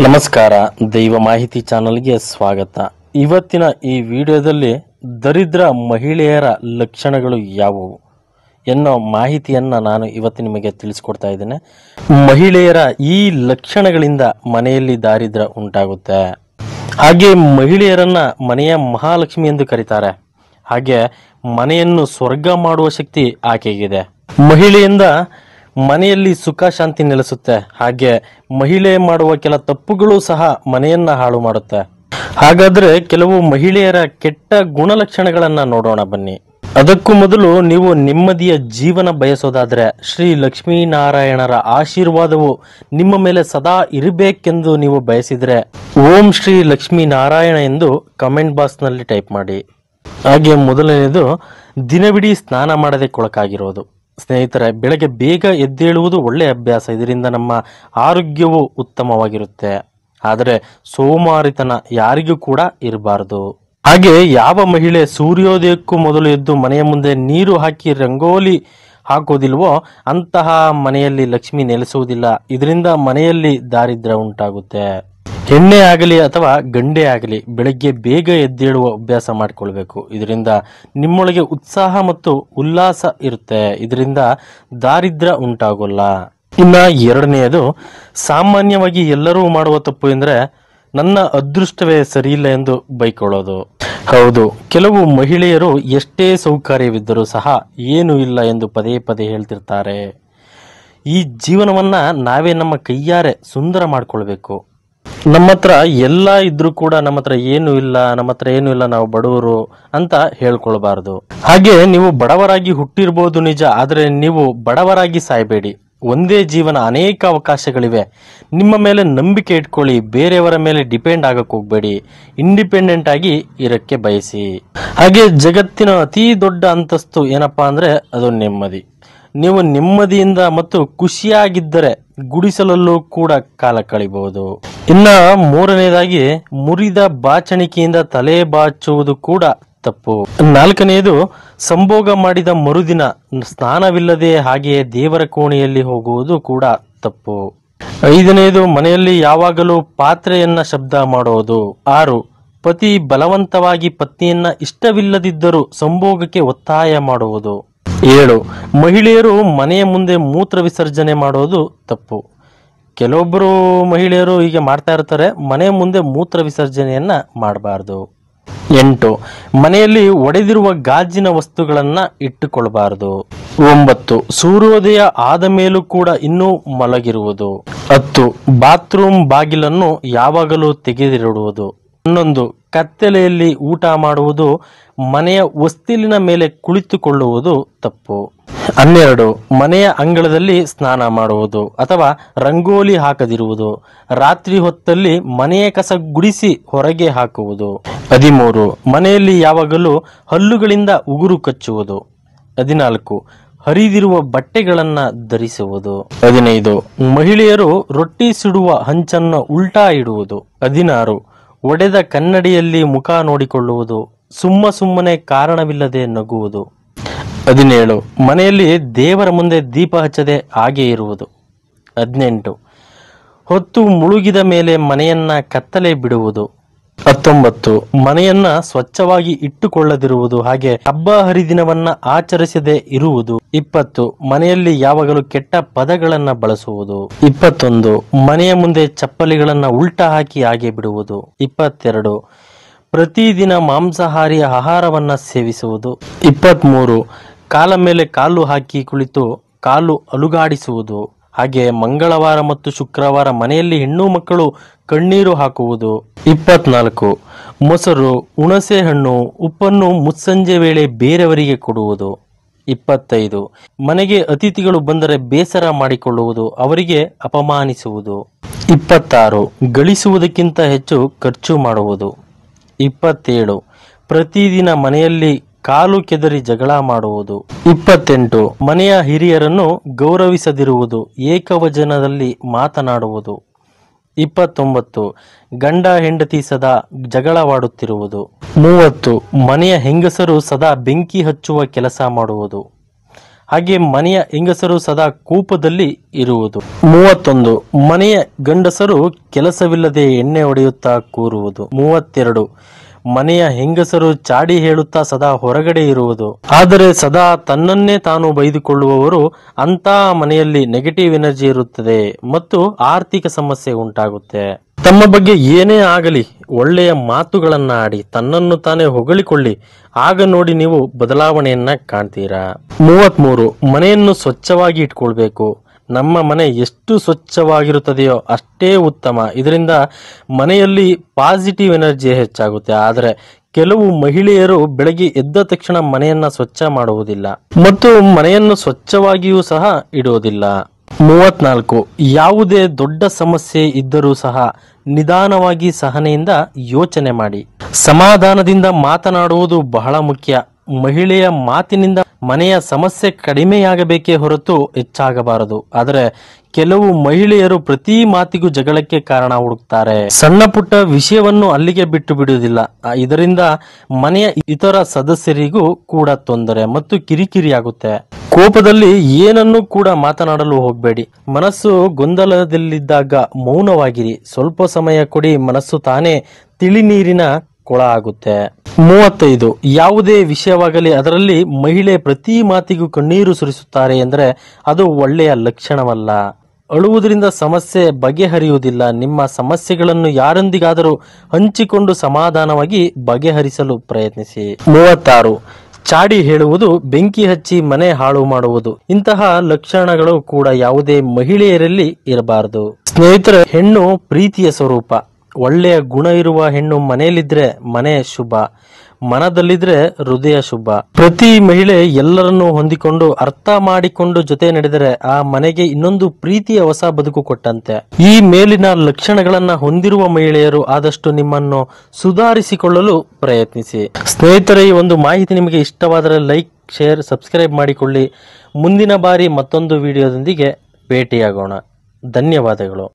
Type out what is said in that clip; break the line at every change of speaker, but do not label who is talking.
ನಮಸ್ಕಾರ, ದೈವ ಮಾಹಿತಿ ಚಾನಲ್ಗೆ ಸ್ವಾಗತ. ಇವತ್ತಿನ ಈ ವಿಡಿಯೋದಲ್ಲಿ ದರಿದ್ರ ಮಹಿಳೆಯರ ಲಕ್ಷಣಗಳು ಯಾವುವು ಎನ್ನೋ ಮಾಹಿತಿಯನ್ನು ನಾನು ಇವತ್ತು ನಿಮಗೆ ತಿಳಿಸ್ಕೊಡ್ತಾ ಇದ್ದೇನೆ. ಮಹಿಳೆಯರ ಈ ಲಕ್ಷಣಗಳಿಂದ ಮನೆಯಲ್ಲಿ ದಾರಿದ್ರ್ಯ ಉಂಟಾಗುತ್ತೆ. ಹಾಗೆ ಮಹಿಳೆಯರನ್ನ ಮನೆಯ ಮಹಾಲಕ್ಷ್ಮಿ ಎಂದು ಕರೀತಾರೆ. ಹಾಗೆ ಮನೆಯನ್ನು ಸ್ವರ್ಗ ಮಾಡುವ ಶಕ್ತಿ ಆಕೆಗಿದೆ. ಮಹಿಳೆಯಿಂದ ಮನೆಯಲ್ಲಿ ಸುಖ ಶಾಂತಿ ನೆಲೆಸುತ್ತೆ. ಹಾಗೆ ಮಹಿಳೆ ಮಾಡುವ ಕೆಲ ತಪ್ಪುಗಳು ಸಹ ಮನೆಯನ್ನ ಹಾಳು ಮಾಡುತ್ತೆ. ಹಾಗಾದ್ರೆ ಕೆಲವು ಮಹಿಳೆಯರ ಕೆಟ್ಟ ಗುಣಲಕ್ಷಣಗಳನ್ನ ನೋಡೋಣ ಬನ್ನಿ. ಅದಕ್ಕೂ ಮೊದಲು ನೀವು ನೆಮ್ಮದಿಯ ಜೀವನ ಬಯಸೋದಾದ್ರೆ ಶ್ರೀ ಲಕ್ಷ್ಮೀನಾರಾಯಣರ ಆಶೀರ್ವಾದವು ನಿಮ್ಮ ಮೇಲೆ ಸದಾ ಇರಬೇಕೆಂದು ನೀವು ಬಯಸಿದ್ರೆ ಓಂ ಶ್ರೀ ಲಕ್ಷ್ಮೀನಾರಾಯಣ ಎಂದು ಕಮೆಂಟ್ ಬಾಕ್ಸ್ ನಲ್ಲಿ ಟೈಪ್ ಮಾಡಿ. ಹಾಗೆ ಮೊದಲನೇದು ದಿನವಿಡೀ ಸ್ನಾನ ಮಾಡದೆ ಕೊಳಕಾಗಿರೋದು. ಸ್ನೇಹಿತರೆ, ಬೆಳಗ್ಗೆ ಬೇಗ ಎದ್ದೇಳುವುದು ಒಳ್ಳೆಯ ಅಭ್ಯಾಸ. ಇದರಿಂದ ನಮ್ಮ ಆರೋಗ್ಯವು ಉತ್ತಮವಾಗಿರುತ್ತೆ. ಆದರೆ ಸೋಮಾರಿತನ ಯಾರಿಗೂ ಕೂಡ ಇರಬಾರದು. ಹಾಗೆ ಯಾವ ಮಹಿಳೆ ಸೂರ್ಯೋದಯಕ್ಕೂ ಮೊದಲು ಎದ್ದು ಮನೆಯ ಮುಂದೆ ನೀರು ಹಾಕಿ ರಂಗೋಲಿ ಹಾಕೋದಿಲ್ವೋ ಅಂತಹ ಮನೆಯಲ್ಲಿ ಲಕ್ಷ್ಮಿ ನೆಲೆಸುವುದಿಲ್ಲ. ಇದರಿಂದ ಮನೆಯಲ್ಲಿ ದಾರಿದ್ರ್ಯ ಉಂಟಾಗುತ್ತೆ. ಹೆಣ್ಣೆ ಆಗಲಿ ಅಥವಾ ಗಂಡೇ ಆಗಲಿ ಬೆಳಗ್ಗೆ ಬೇಗ ಎದ್ದೇಳುವ ಅಭ್ಯಾಸ ಮಾಡಿಕೊಳ್ಬೇಕು. ಇದರಿಂದ ನಿಮ್ಮೊಳಗೆ ಉತ್ಸಾಹ ಮತ್ತು ಉಲ್ಲಾಸ ಇರುತ್ತೆ. ಇದರಿಂದ ದಾರಿದ್ರ್ಯ ಉಂಟಾಗೋಲ್ಲ. ಇನ್ನ ಎರಡನೆಯದು, ಸಾಮಾನ್ಯವಾಗಿ ಎಲ್ಲರೂ ಮಾಡುವ ತಪ್ಪು ಎಂದ್ರೆ ನನ್ನ ಅದೃಷ್ಟವೇ ಸರಿಯಿಲ್ಲ ಎಂದು ಬೈಕೊಳ್ಳೋದು. ಹೌದು, ಕೆಲವು ಮಹಿಳೆಯರು ಎಷ್ಟೇ ಸೌಕರ್ಯವಿದ್ದರೂ ಸಹ ಏನೂ ಇಲ್ಲ ಎಂದು ಪದೇ ಪದೇ ಹೇಳ್ತಿರ್ತಾರೆ. ಈ ಜೀವನವನ್ನ ನಾವೇ ನಮ್ಮ ಕೈಯಾರೆ ಸುಂದರ ಮಾಡ್ಕೊಳ್ಬೇಕು. ನಮ್ಮ ಹತ್ರ ಎಲ್ಲ ಇದ್ರೂ ಕೂಡ ನಮ್ಮ ಹತ್ರ ಏನು ಇಲ್ಲ, ನಾವು ಬಡವರು ಅಂತ ಹೇಳ್ಕೊಳ್ಬಾರ್ದು. ಹಾಗೆ ನೀವು ಬಡವರಾಗಿ ಹುಟ್ಟಿರ್ಬೋದು ನಿಜ, ಆದರೆ ನೀವು ಬಡವರಾಗಿ ಸಾಯ್ಬೇಡಿ. ಒಂದೇ ಜೀವನ, ಅನೇಕ ಅವಕಾಶಗಳಿವೆ. ನಿಮ್ಮ ಮೇಲೆ ನಂಬಿಕೆ ಇಟ್ಕೊಳ್ಳಿ. ಬೇರೆಯವರ ಮೇಲೆ ಡಿಪೆಂಡ್ ಆಗಕ್ಕೆ ಹೋಗ್ಬೇಡಿ. ಇಂಡಿಪೆಂಡೆಂಟ್ ಆಗಿ ಇರಕ್ಕೆ ಬಯಸಿ. ಹಾಗೆ ಜಗತ್ತಿನ ಅತಿ ದೊಡ್ಡ ಅಂತಸ್ತು ಏನಪ್ಪಾ ಅಂದ್ರೆ ಅದು ನೆಮ್ಮದಿ. ನೀವು ನೆಮ್ಮದಿಯಿಂದ ಮತ್ತು ಖುಷಿಯಾಗಿದ್ದರೆ ಗುಡಿಸಲಲ್ಲೂ ಕೂಡ ಕಾಲ ಕಳಿಬಹುದು. ಇನ್ನ ಮೂರನೇದಾಗಿ, ಮುರಿದ ಬಾಚಣಿಕೆಯಿಂದ ತಲೆ ಬಾಚುವುದು ಕೂಡ ತಪ್ಪು. ನಾಲ್ಕನೆಯದು, ಸಂಭೋಗ ಮಾಡಿದ ಮರುದಿನ ಸ್ನಾನವಿಲ್ಲದೆ ಹಾಗೆಯೇ ದೇವರ ಕೋಣೆಯಲ್ಲಿ ಹೋಗುವುದು ಕೂಡ ತಪ್ಪು. ಐದನೆಯದು, ಮನೆಯಲ್ಲಿ ಯಾವಾಗಲೂ ಪಾತ್ರೆಯನ್ನ ಶಬ್ದ ಮಾಡುವುದು. 6, ಪತಿ ಬಲವಂತವಾಗಿ ಪತ್ನಿಯನ್ನ ಇಷ್ಟವಿಲ್ಲದಿದ್ದರೂ ಸಂಭೋಗಕ್ಕೆ ಒತ್ತಾಯ ಮಾಡುವುದು. 7, ಮಹಿಳೆಯರು ಮನೆಯ ಮುಂದೆ ಮೂತ್ರ ವಿಸರ್ಜನೆ ಮಾಡೋದು ತಪ್ಪು. ಕೆಲವೊಬ್ಬರು ಮಹಿಳೆಯರು ಹೀಗೆ ಮಾಡ್ತಾ ಇರ್ತಾರೆ. ಮನೆ ಮುಂದೆ ಮೂತ್ರ ವಿಸರ್ಜನೆಯನ್ನ ಮಾಡಬಾರ್ದು. 8, ಮನೆಯಲ್ಲಿ ಒಡೆದಿರುವ ಗಾಜಿನ ವಸ್ತುಗಳನ್ನ ಇಟ್ಟುಕೊಳ್ಬಾರದು. 9, ಸೂರ್ಯೋದಯ ಆದ ಮೇಲೂ ಕೂಡ ಇನ್ನೂ ಮಲಗಿರುವುದು. 10, ಬಾತ್ರೂಮ್ ಬಾಗಿಲನ್ನು ಯಾವಾಗಲೂ ತೆಗೆದಿಡುವುದು. 11, ಕತ್ತಲೆಯಲ್ಲಿ ಊಟ ಮಾಡುವುದು. ಮನೆಯ ಹೊಸ್ತಿಲಿನ ಮೇಲೆ ಕುಳಿತುಕೊಳ್ಳುವುದು ತಪ್ಪು. 12, ಮನೆಯ ಅಂಗಳದಲ್ಲಿ ಸ್ನಾನ ಮಾಡುವುದು ಅಥವಾ ರಂಗೋಲಿ ಹಾಕದಿರುವುದು. ರಾತ್ರಿ ಹೊತ್ತಲ್ಲಿ ಮನೆಯ ಕಸ ಗುಡಿಸಿ ಹೊರಗೆ ಹಾಕುವುದು. 13, ಮನೆಯಲ್ಲಿ ಯಾವಾಗಲೂ ಹಲ್ಲುಗಳಿಂದ ಉಗುರು ಕಚ್ಚುವುದು. 14, ಹರಿದಿರುವ ಬಟ್ಟೆಗಳನ್ನ ಧರಿಸುವುದು. 15, ಮಹಿಳೆಯರು ರೊಟ್ಟಿ ಸುಡುವ ಹಂಚನ್ನು ಉಲ್ಟಾ ಇಡುವುದು. 16, ಒಡೆದ ಕನ್ನಡಿಯಲ್ಲಿ ಮುಖ ನೋಡಿಕೊಳ್ಳುವುದು. ಸುಮ್ಮನೆ ಕಾರಣವಿಲ್ಲದೆ ನಗುವುದು. 17, ಮನೆಯಲ್ಲಿ ದೇವರ ಮುಂದೆ ದೀಪ ಹಚ್ಚದೆ ಹಾಗೆ ಇರುವುದು. 18, ಹೊತ್ತು ಮುಳುಗಿದ ಮೇಲೆ ಮನೆಯನ್ನ ಕತ್ತಲೆ ಬಿಡುವುದು. 19, ಮನೆಯನ್ನ ಸ್ವಚ್ಛವಾಗಿ ಇಟ್ಟುಕೊಳ್ಳದಿರುವುದು. ಹಾಗೆ ಹಬ್ಬ ಹರಿದಿನವನ್ನ ಆಚರಿಸದೆ ಇರುವುದು. 20, ಮನೆಯಲ್ಲಿ ಯಾವಾಗಲೂ ಕೆಟ್ಟ ಪದಗಳನ್ನ ಬಳಸುವುದು. 21, ಮನೆಯ ಮುಂದೆ ಚಪ್ಪಲಿಗಳನ್ನ ಉಲ್ಟಾ ಹಾಕಿ ಹಾಗೆ ಬಿಡುವುದು. 22, ಪ್ರತಿದಿನ ಮಾಂಸಾಹಾರಿ ಆಹಾರವನ್ನ ಸೇವಿಸುವುದು. 23, ಕಾಲ ಮೇಲೆ ಕಾಲು ಹಾಕಿ ಕುಳಿತು ಕಾಲು ಅಲುಗಾಡಿಸುವುದು. ಹಾಗೆ ಮಂಗಳವಾರ ಮತ್ತು ಶುಕ್ರವಾರ ಮನೆಯಲ್ಲಿ ಹೆಣ್ಣು ಮಕ್ಕಳು ಕಣ್ಣೀರು ಹಾಕುವುದು. 24, ಮೊಸರು, ಹುಣಸೆ ಹಣ್ಣು, ಉಪ್ಪನ್ನು ಮುಸ್ಸಂಜೆ ವೇಳೆ ಬೇರೆಯವರಿಗೆ ಕೊಡುವುದು. 25, ಮನೆಗೆ ಅತಿಥಿಗಳು ಬಂದರೆ ಬೇಸರ ಮಾಡಿಕೊಳ್ಳುವುದು, ಅವರಿಗೆ ಅಪಮಾನಿಸುವುದು. 26, ಗಳಿಸುವುದಕ್ಕಿಂತ ಹೆಚ್ಚು ಖರ್ಚು ಮಾಡುವುದು. 27, ಪ್ರತಿದಿನ ಮನೆಯಲ್ಲಿ ಕಾಲು ಕೆದರಿ ಜಗಳ ಮಾಡುವುದು. 28, ಮನೆಯ ಹಿರಿಯರನ್ನು ಗೌರವಿಸದಿರುವುದು, ಏಕವಚನದಲ್ಲಿ ಮಾತನಾಡುವುದು. 29, ಗಂಡ ಹೆಂಡತಿ ಸದಾ ಜಗಳವಾಡುತ್ತಿರುವುದು. 30, ಮನೆಯ ಹೆಂಗಸರು ಸದಾ ಬೆಂಕಿ ಹಚ್ಚುವ ಕೆಲಸ ಮಾಡುವುದು. ಹಾಗೆ ಮನೆಯ ಹೆಂಗಸರು ಸದಾ ಕೋಪದಲ್ಲಿ ಇರುವುದು. 31. ಮನೆಯ ಗಂಡಸರು ಕೆಲಸವಿಲ್ಲದೆ ಎಣ್ಣೆ ಹೊಡೆಯುತ್ತಾ ಕೂರುವುದು. 32. ಮನೆಯ ಹೆಂಗಸರು ಚಾಡಿ ಹೇಳುತ್ತಾ ಸದಾ ಹೊರಗಡೆ ಇರುವುದು. ಆದರೆ ಸದಾ ತನ್ನನ್ನೇ ತಾನು ಬೈದುಕೊಳ್ಳುವವರು, ಅಂತ ಮನೆಯಲ್ಲಿ ನೆಗೆಟಿವ್ ಎನರ್ಜಿ ಇರುತ್ತದೆ ಮತ್ತು ಆರ್ಥಿಕ ಸಮಸ್ಯೆ ಉಂಟಾಗುತ್ತೆ. ತಮ್ಮ ಬಗ್ಗೆ ಏನೇ ಆಗಲಿ ಒಳ್ಳೆಯ ಮಾತುಗಳನ್ನ ಆಡಿ ತನ್ನನ್ನು ತಾನೇ ಹೊಗಳಿಕೊಳ್ಳಿ, ಆಗ ನೋಡಿ ನೀವು ಬದಲಾವಣೆಯನ್ನ ಕಾಣ್ತೀರಾ. 33. ಮನೆಯನ್ನು ಸ್ವಚ್ಛವಾಗಿ ಇಟ್ಕೊಳ್ಬೇಕು. ನಮ್ಮ ಮನೆ ಎಷ್ಟು ಸ್ವಚ್ಛವಾಗಿರುತ್ತದೆಯೋ ಅಷ್ಟೇ ಉತ್ತಮ. ಇದರಿಂದ ಮನೆಯಲ್ಲಿ ಪಾಸಿಟಿವ್ ಎನರ್ಜಿ ಹೆಚ್ಚಾಗುತ್ತೆ. ಆದರೆ ಕೆಲವು ಮಹಿಳೆಯರು ಬೆಳಗ್ಗೆ ಎದ್ದ ತಕ್ಷಣ ಮನೆಯನ್ನ ಸ್ವಚ್ಛ ಮಾಡುವುದಿಲ್ಲ ಮತ್ತು ಮನೆಯನ್ನು ಸ್ವಚ್ಛವಾಗಿಯೂ ಸಹ ಇಡುವುದಿಲ್ಲ. 34. ಯಾವುದೇ ದೊಡ್ಡ ಸಮಸ್ಯೆ ಇದ್ದರೂ ಸಹ ನಿಧಾನವಾಗಿ ಸಹನೆಯಿಂದ ಯೋಚನೆ ಮಾಡಿ. ಸಮಾಧಾನದಿಂದ ಮಾತನಾಡುವುದು ಬಹಳ ಮುಖ್ಯ. ಮಹಿಳೆಯ ಮಾತಿನಿಂದ ಮನೆಯ ಸಮಸ್ಯೆ ಕಡಿಮೆಯಾಗಬೇಕೇ ಹೊರತು ಹೆಚ್ಚಾಗಬಾರದು. ಆದರೆ ಕೆಲವು ಮಹಿಳೆಯರು ಪ್ರತಿ ಮಾತಿಗೂ ಜಗಳಕ್ಕೆ ಕಾರಣ ಹುಡುಕ್ತಾರೆ. ಸಣ್ಣ ಪುಟ್ಟ ವಿಷಯವನ್ನು ಅಲ್ಲಿಗೆ ಬಿಟ್ಟು ಬಿಡುವುದಿಲ್ಲ. ಇದರಿಂದ ಮನೆಯ ಇತರ ಸದಸ್ಯರಿಗೂ ಕೂಡ ತೊಂದರೆ ಮತ್ತು ಕಿರಿಕಿರಿ ಆಗುತ್ತೆ. ಕೋಪದಲ್ಲಿ ಏನನ್ನೂ ಕೂಡ ಮಾತನಾಡಲು ಹೋಗಬೇಡಿ. ಮನಸ್ಸು ಗೊಂದಲದಲ್ಲಿದ್ದಾಗ ಮೌನವಾಗಿರಿ. ಸ್ವಲ್ಪ ಸಮಯ ಕೊಡಿ, ಮನಸ್ಸು ತಾನೇ ತಿಳಿ ನೀರಿನ ಕೊಳ ಆಗುತ್ತೆ. 35. ಯಾವುದೇ ವಿಷಯವಾಗಲಿ ಅದರಲ್ಲಿ ಮಹಿಳೆ ಪ್ರತಿ ಮಾತಿಗೂ ಕಣ್ಣೀರು ಸುರಿಸುತ್ತಾರೆ ಎಂದರೆ ಅದು ಒಳ್ಳೆಯ ಲಕ್ಷಣವಲ್ಲ. ಅಳುವುದರಿಂದ ಸಮಸ್ಯೆ ಬಗೆಹರಿಯುವುದಿಲ್ಲ. ನಿಮ್ಮ ಸಮಸ್ಯೆಗಳನ್ನು ಯಾರೊಂದಿಗಾದರೂ ಹಂಚಿಕೊಂಡು ಸಮಾಧಾನವಾಗಿ ಬಗೆಹರಿಸಲು ಪ್ರಯತ್ನಿಸಿ. 36. ಚಾಡಿ ಹೇಳುವುದು, ಬೆಂಕಿ ಹಚ್ಚಿ ಮನೆ ಹಾಳು ಮಾಡುವುದು, ಇಂತಹ ಲಕ್ಷಣಗಳು ಕೂಡ ಯಾವುದೇ ಮಹಿಳೆಯರಲ್ಲಿ ಇರಬಾರದು. ಸ್ನೇಹಿತರೆ, ಹೆಣ್ಣು ಪ್ರೀತಿಯ ಸ್ವರೂಪ. ಒಳ್ಳೆಯ ಗುಣ ಇರುವ ಹೆಣ್ಣು ಮನೆಯಲ್ಲಿದ್ರೆ ಮನೆ ಶುಭ, ಮನದಲ್ಲಿದ್ರೆ ಹೃದಯ ಶುಭ. ಪ್ರತಿ ಮಹಿಳೆ ಎಲ್ಲರನ್ನೂ ಹೊಂದಿಕೊಂಡು ಅರ್ಥ ಮಾಡಿಕೊಂಡು ಜೊತೆ ನಡೆದರೆ ಆ ಮನೆಗೆ ಇನ್ನೊಂದು ಪ್ರೀತಿಯ ಹೊಸ ಬದುಕು ಕೊಟ್ಟಂತೆ. ಈ ಮೇಲಿನ ಲಕ್ಷಣಗಳನ್ನ ಹೊಂದಿರುವ ಮಹಿಳೆಯರು ಆದಷ್ಟು ನಿಮ್ಮನ್ನು ಸುಧಾರಿಸಿಕೊಳ್ಳಲು ಪ್ರಯತ್ನಿಸಿ. ಸ್ನೇಹಿತರೆ, ಈ ಒಂದು ಮಾಹಿತಿ ನಿಮಗೆ ಇಷ್ಟವಾದರೆ ಲೈಕ್, ಶೇರ್, ಸಬ್ಸ್ಕ್ರೈಬ್ ಮಾಡಿಕೊಳ್ಳಿ. ಮುಂದಿನ ಬಾರಿ ಮತ್ತೊಂದು ವಿಡಿಯೋದೊಂದಿಗೆ ಭೇಟಿಯಾಗೋಣ. ಧನ್ಯವಾದಗಳು.